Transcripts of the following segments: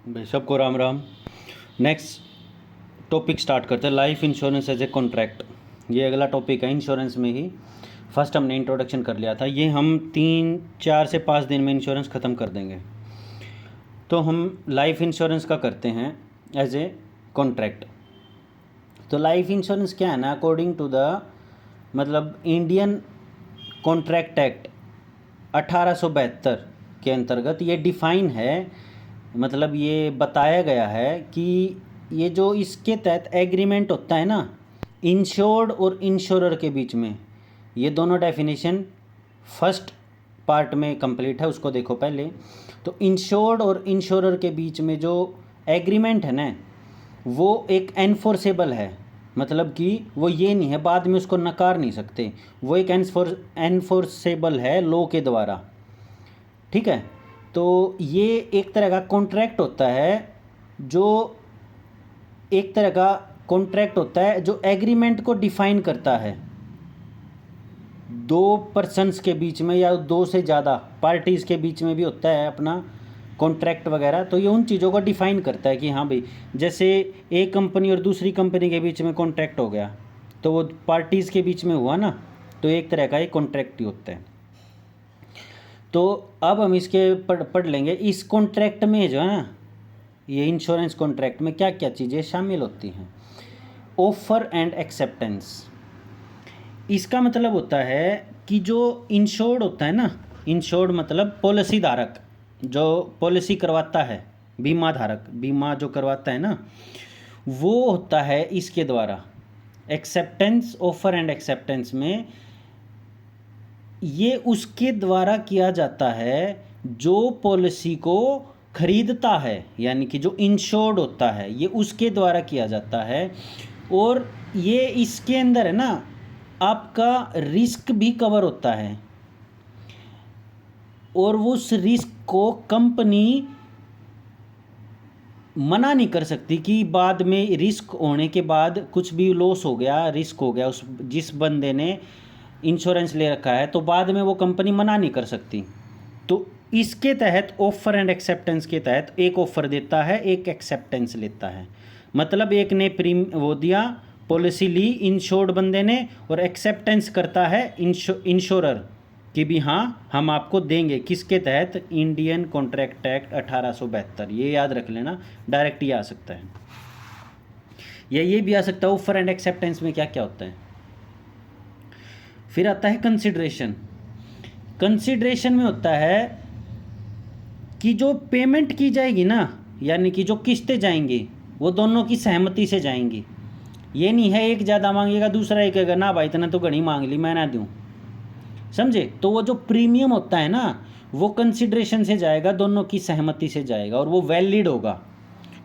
भाई सबको Ram Ram. Next topic start करते हैं, life insurance as a contract. ये अगला टॉपिक है इंश्योरेंस में ही। फर्स्ट हमने इंट्रोडक्शन कर लिया था, ये हम 3 4 से 5 दिन में इंश्योरेंस ख़त्म कर देंगे। तो हम लाइफ इंश्योरेंस का करते हैं एज ए कॉन्ट्रैक्ट। तो लाइफ इंश्योरेंस क्या है ना, अकॉर्डिंग टू द मतलब इंडियन कॉन्ट्रैक्ट एक्ट 1872 के अंतर्गत ये डिफाइन है, मतलब ये बताया गया है कि ये जो इसके तहत एग्रीमेंट होता है ना इंश्योर्ड और इंश्योरर के बीच में, ये दोनों डेफिनेशन फर्स्ट पार्ट में कंप्लीट है, उसको देखो पहले। तो इंश्योर्ड और इंश्योरर के बीच में जो एग्रीमेंट है ना वो एक एनफोर्सेबल है, मतलब कि वो ये नहीं है बाद में उसको नकार नहीं सकते, वो एक एनफोर्सेबल है लॉ के द्वारा। ठीक है, तो ये एक तरह का कॉन्ट्रैक्ट होता है, जो एक तरह का कॉन्ट्रैक्ट होता है जो एग्रीमेंट को डिफाइन करता है दो पर्सन्स के बीच में या दो से ज़्यादा पार्टीज़ के बीच में भी होता है अपना कॉन्ट्रैक्ट वगैरह। तो ये उन चीज़ों को डिफाइन करता है कि हाँ भाई, जैसे एक कंपनी और दूसरी कंपनी के बीच में कॉन्ट्रैक्ट हो गया तो वो पार्टीज़ के बीच में हुआ ना, तो एक तरह का एक कॉन्ट्रैक्ट ही होता है। तो अब हम इसके पढ़ लेंगे इस कॉन्ट्रैक्ट में जो है ना, ये इंश्योरेंस कॉन्ट्रैक्ट में क्या क्या चीज़ें शामिल होती हैं। ऑफर एंड एक्सेप्टेंस, इसका मतलब होता है कि जो इंश्योर्ड होता है ना, इंश्योर्ड मतलब पॉलिसी धारक, जो पॉलिसी करवाता है, बीमा धारक, बीमा जो करवाता है ना, वो होता है इसके द्वारा एक्सेप्टेंस, ऑफर एंड एक्सेप्टेंस में ये उसके द्वारा किया जाता है जो पॉलिसी को खरीदता है, यानी कि जो इंश्योर्ड होता है ये उसके द्वारा किया जाता है। और ये इसके अंदर है ना आपका रिस्क भी कवर होता है, और वो उस रिस्क को कंपनी मना नहीं कर सकती कि बाद में रिस्क होने के बाद कुछ भी लॉस हो गया, रिस्क हो गया उस जिस बंदे ने इंश्योरेंस ले रखा है, तो बाद में वो कंपनी मना नहीं कर सकती। तो इसके तहत ऑफर एंड एक्सेप्टेंस के तहत एक ऑफर देता है, एक एक्सेप्टेंस लेता है। मतलब एक ने वो दिया, पॉलिसी ली इंश्योर्ड बंदे ने, और एक्सेप्टेंस करता है इंश्योरर कि भी हाँ हम आपको देंगे, किसके तहत, इंडियन कॉन्ट्रैक्ट एक्ट 1872। ये याद रख लेना, डायरेक्ट ये आ सकता है या ये भी आ सकता है। ऑफर एंड एक्सेप्टेंस में क्या क्या होता है। फिर आता है कंसिडरेशन। कंसिडरेशन में होता है कि जो पेमेंट की जाएगी ना, यानी कि जो किस्तें जाएंगी वो दोनों की सहमति से जाएंगी। ये नहीं है एक ज़्यादा मांगेगा दूसरा एक कहेगा ना भाई इतना तो घनी मांग ली मैं ना दूँ, समझे। तो वो जो प्रीमियम होता है ना वो कंसिडरेशन से जाएगा, दोनों की सहमति से जाएगा, और वो वैलिड होगा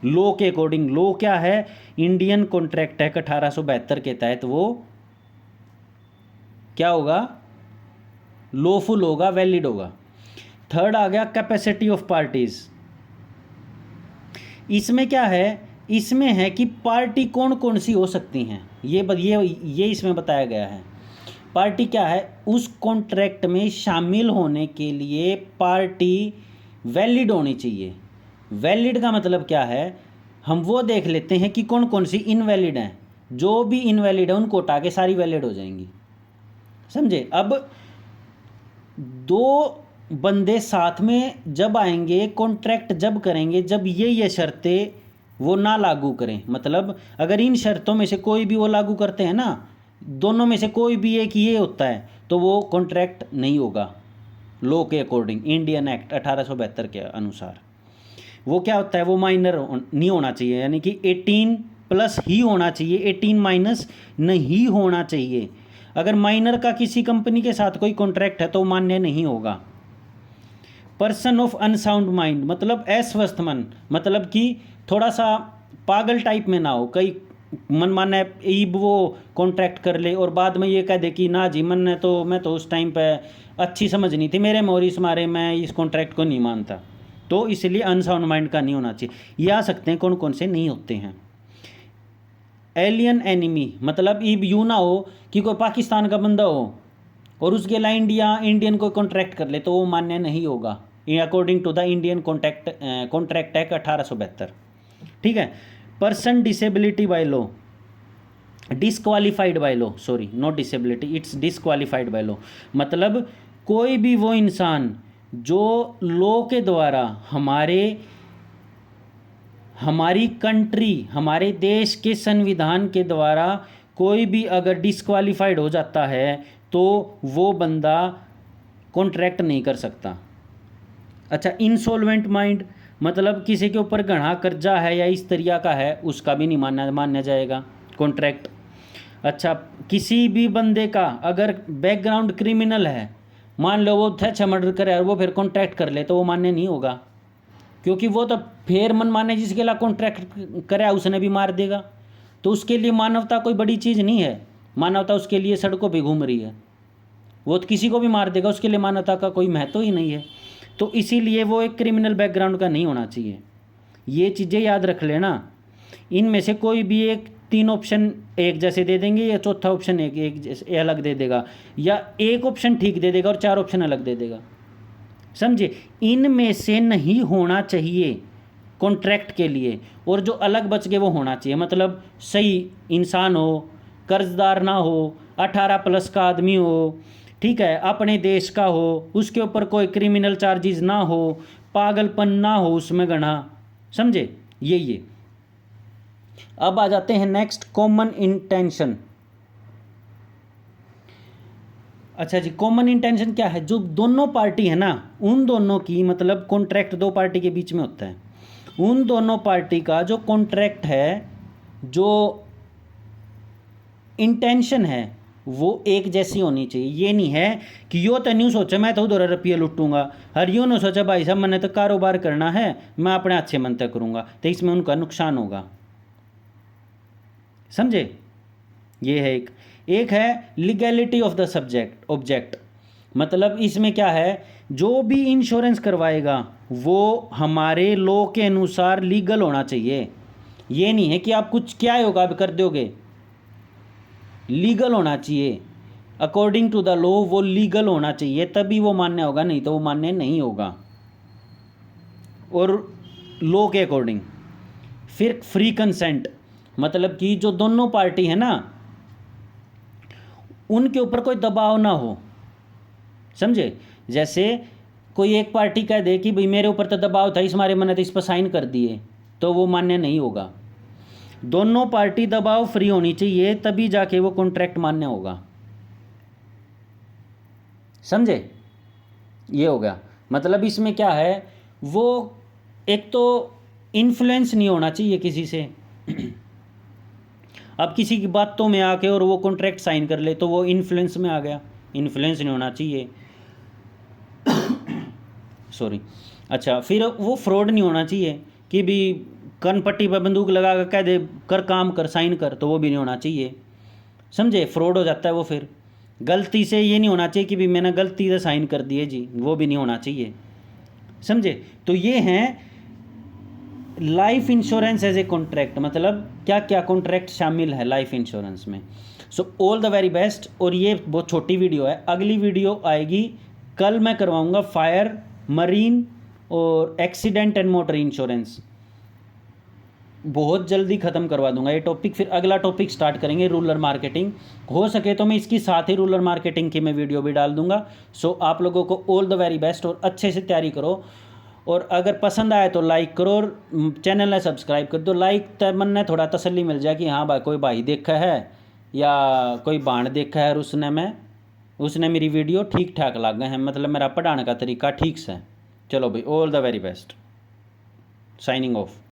लॉ के अकॉर्डिंग। लॉ क्या है, इंडियन कॉन्ट्रैक्ट एक्ट 1872 के तहत वो क्या होगा, लॉफुल होगा, वैलिड होगा। थर्ड आ गया कैपेसिटी ऑफ पार्टीज। इसमें क्या है, इसमें है कि पार्टी कौन कौन सी हो सकती हैं, ये इसमें बताया गया है। पार्टी क्या है, उस कॉन्ट्रैक्ट में शामिल होने के लिए पार्टी वैलिड होनी चाहिए। वैलिड का मतलब क्या है, हम वो देख लेते हैं कि कौन कौन सी इनवैलिड हैं। जो भी इनवैलिड है उनको हटा के सारी वैलिड हो जाएंगी, समझे। अब दो बंदे साथ में जब आएंगे, कॉन्ट्रैक्ट जब करेंगे, जब ये शर्तें वो ना लागू करें, मतलब अगर इन शर्तों में से कोई भी वो लागू करते हैं ना, दोनों में से कोई भी एक ये होता है तो वो कॉन्ट्रैक्ट नहीं होगा लॉ के अकॉर्डिंग, इंडियन एक्ट 1872 के अनुसार। वो क्या होता है, वो माइनर नहीं होना चाहिए, यानी कि 18+ ही होना चाहिए, 18- नहीं होना चाहिए। अगर माइनर का किसी कंपनी के साथ कोई कॉन्ट्रैक्ट है तो मान्य नहीं होगा। पर्सन ऑफ अनसाउंड माइंड, मतलब अस्वस्थ मन, मतलब कि थोड़ा सा पागल टाइप में ना हो, कई मन माने ईब वो कॉन्ट्रैक्ट कर ले और बाद में ये कह दे कि ना जी मन ने तो मैं तो उस टाइम पे अच्छी समझ नहीं थी मेरे मोरिस मारे, मैं इस कॉन्ट्रैक्ट को नहीं मानता, तो इसलिए अनसाउंड माइंड का नहीं होना चाहिए। ये आ सकते हैं, कौन कौन से नहीं होते हैं। एलियन एनिमी, मतलब ईब यूँ ना हो कि कोई पाकिस्तान का बंदा हो और उसके ला इंडियन कोई कॉन्ट्रैक्ट कर ले तो वो मान्य नहीं होगा। According to the Indian contract act 1872। ठीक है। Person disability by law, disqualified by law, sorry not disability, it's disqualified by law, मतलब कोई भी वो इंसान जो लॉ के द्वारा हमारी कंट्री, हमारे देश के संविधान के द्वारा कोई भी अगर डिसक्वालीफाइड हो जाता है तो वो बंदा कॉन्ट्रैक्ट नहीं कर सकता। अच्छा, इंसॉल्वेंट माइंड, मतलब किसी के ऊपर घना कर्जा है या इस तरिया का है, उसका भी नहीं माना जाएगा कॉन्ट्रैक्ट। अच्छा, किसी भी बंदे का अगर बैकग्राउंड क्रिमिनल है, मान लो वो था मर्डर करे और वो फिर कॉन्ट्रैक्ट कर ले, तो वो मान्य नहीं होगा, क्योंकि वो तो फिर मन माने जिसके लिए कॉन्ट्रैक्ट करे उसने भी मार देगा। तो उसके लिए मानवता कोई बड़ी चीज़ नहीं है, मानवता उसके लिए सड़कों पे घूम रही है, वो तो किसी को भी मार देगा, उसके लिए मानवता का कोई महत्व ही नहीं है। तो इसीलिए वो एक क्रिमिनल बैकग्राउंड का नहीं होना चाहिए। ये चीज़ें याद रख लेना। इनमें से कोई भी एक, तीन ऑप्शन एक जैसे दे देंगे या चौथा ऑप्शन एक अलग दे देगा, या एक ऑप्शन ठीक दे देगा और चार ऑप्शन अलग दे देगा, समझे। इनमें से नहीं होना चाहिए कॉन्ट्रैक्ट के लिए, और जो अलग बच गए वो होना चाहिए। मतलब सही इंसान हो, कर्जदार ना हो, 18+ का आदमी हो, ठीक है, अपने देश का हो, उसके ऊपर कोई क्रिमिनल चार्जेस ना हो, पागलपन ना हो उसमें गणा, समझे। ये अब आ जाते हैं नेक्स्ट, कॉमन इंटेंशन। अच्छा जी, कॉमन इंटेंशन क्या है? जो दोनों पार्टी है ना, उन दोनों की, मतलब कॉन्ट्रैक्ट दो पार्टी के बीच में होता है, उन दोनों पार्टी का जो कॉन्ट्रैक्ट है, जो इंटेंशन है, वो एक जैसी होनी चाहिए। ये नहीं है कि यो तो न्यू सोचा मैं तो उधर रुपये लुटूंगा, हर यूँ ने सोचा भाई साहब मैंने तो कारोबार करना है, मैं अपने अच्छे मन तक करूँगा, तो इसमें उनका नुकसान होगा, समझे। ये है एक है legality of the subject object, मतलब इसमें क्या है, जो भी इंश्योरेंस करवाएगा वो हमारे लॉ के अनुसार लीगल होना चाहिए। ये नहीं है कि आप कुछ क्या होगा अब कर दोगे, लीगल होना चाहिए, अकॉर्डिंग टू द लॉ वो लीगल होना चाहिए, तभी वो मान्य होगा, नहीं तो वो मान्य नहीं होगा। और लॉ के अकॉर्डिंग फिर फ्री कंसेंट, मतलब कि जो दोनों पार्टी है ना, उनके ऊपर कोई दबाव ना हो, समझे। जैसे कोई एक पार्टी कह दे कि भाई मेरे ऊपर तो दबाव था, इस मारे मैंने तो इस पर साइन कर दिए, तो वो मान्य नहीं होगा। दोनों पार्टी दबाव फ्री होनी चाहिए, तभी जाके वो कॉन्ट्रैक्ट मान्य होगा, समझे। ये हो गया। मतलब इसमें क्या है, वो एक तो इन्फ्लुएंस नहीं होना चाहिए किसी से अब किसी की बातों में आके और वो कॉन्ट्रैक्ट साइन कर ले तो वो इन्फ्लुएंस में आ गया, इन्फ्लुएंस नहीं होना चाहिए सॉरी। अच्छा, फिर वो फ्रॉड नहीं होना चाहिए कि भी कन पट्टी पर बंदूक लगा कर कह दे कर काम कर साइन कर, तो वो भी नहीं होना चाहिए, समझे। फ्रॉड हो जाता है वो। फिर गलती से ये नहीं होना चाहिए कि भी मैंने गलती से साइन कर दिए जी, वो भी नहीं होना चाहिए, समझे। तो ये हैं life insurance as a contract, मतलब क्या क्या कॉन्ट्रैक्ट शामिल है लाइफ इंश्योरेंस में। So all the very best. और ये बहुत छोटी वीडियो है, अगली वीडियो आएगी कल, मैं करवाऊंगा फायर, मरीन और एक्सीडेंट एंड मोटर इंश्योरेंस, बहुत जल्दी ख़त्म करवा दूंगा ये टॉपिक। फिर अगला टॉपिक स्टार्ट करेंगे रूरल मार्केटिंग, हो सके तो मैं इसकी साथ ही रूरल मार्केटिंग की मैं वीडियो भी डाल दूंगा। सो आप लोगों को ऑल द वेरी बेस्ट और अच्छे से तैयारी करो। और अगर पसंद आए तो लाइक करो और चैनल ने सब्सक्राइब कर दो। लाइक तो मन ने थोड़ा तसल्ली मिल जाए कि हाँ भाई कोई भाई देखा है या कोई बाण देखा है और उसने मेरी वीडियो ठीक ठाक लग गए हैं, मतलब मेरा पढ़ाने का तरीका ठीक से। चलो भाई, all the very best, signing off.